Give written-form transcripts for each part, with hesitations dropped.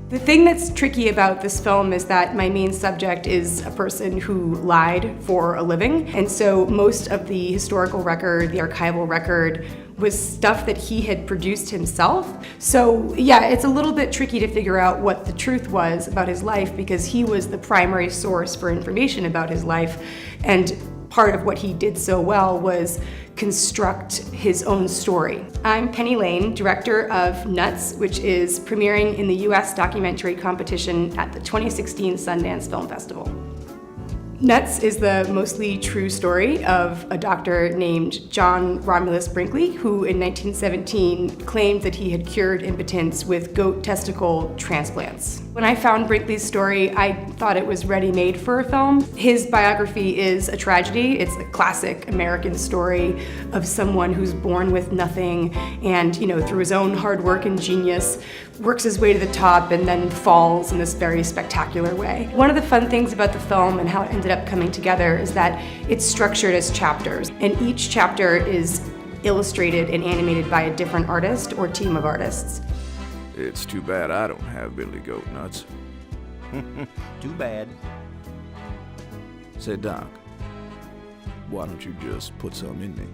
The thing that's tricky about this film is that my main subject is a person who lied for a living. And so most of the historical record, the archival record, was stuff that he had produced himself. So yeah, it's a little bit tricky to figure out what the truth was about his life because he was the primary source for information about his life. And part of what he did so well was construct his own story. I'm Penny Lane, director of Nuts, which is premiering in the US documentary competition at the 2016 Sundance Film Festival. Nuts is the mostly true story of a doctor named John Romulus Brinkley, who in 1917 claimed that he had cured impotence with goat testicle transplants. When I found Brinkley's story, I thought it was ready-made for a film. His biography is a tragedy. It's a classic American story of someone who's born with nothing and, through his own hard work and genius, works his way to the top and then falls in this very spectacular way. One of the fun things about the film and how it ended up coming together is that it's structured as chapters, and each chapter is illustrated and animated by a different artist or team of artists. It's too bad I don't have Billy Goat Nuts. Too bad. Say, Doc, why don't you just put some in me?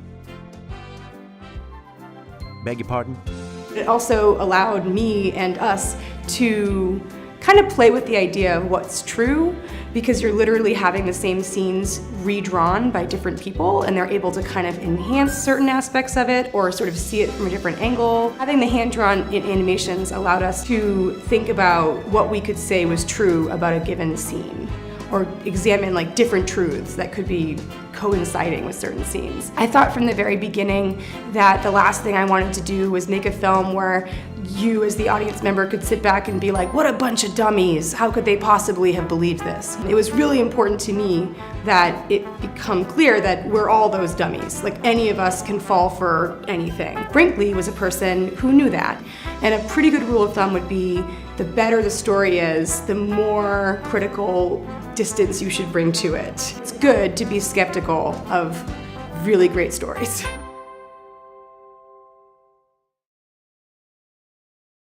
Beg your pardon? It also allowed me and us to kind of play with the idea of what's true, because you're literally having the same scenes redrawn by different people and they're able to kind of enhance certain aspects of it or sort of see it from a different angle. Having the hand-drawn animations allowed us to think about what we could say was true about a given scene, or examine different truths that could be coinciding with certain scenes. I thought from the very beginning that the last thing I wanted to do was make a film where you as the audience member could sit back and be like, what a bunch of dummies, how could they possibly have believed this? It was really important to me that it become clear that we're all those dummies. Any of us can fall for anything. Brinkley was a person who knew that, and a pretty good rule of thumb would be the better the story is, the more critical distance you should bring to it. It's good to be skeptical of really great stories.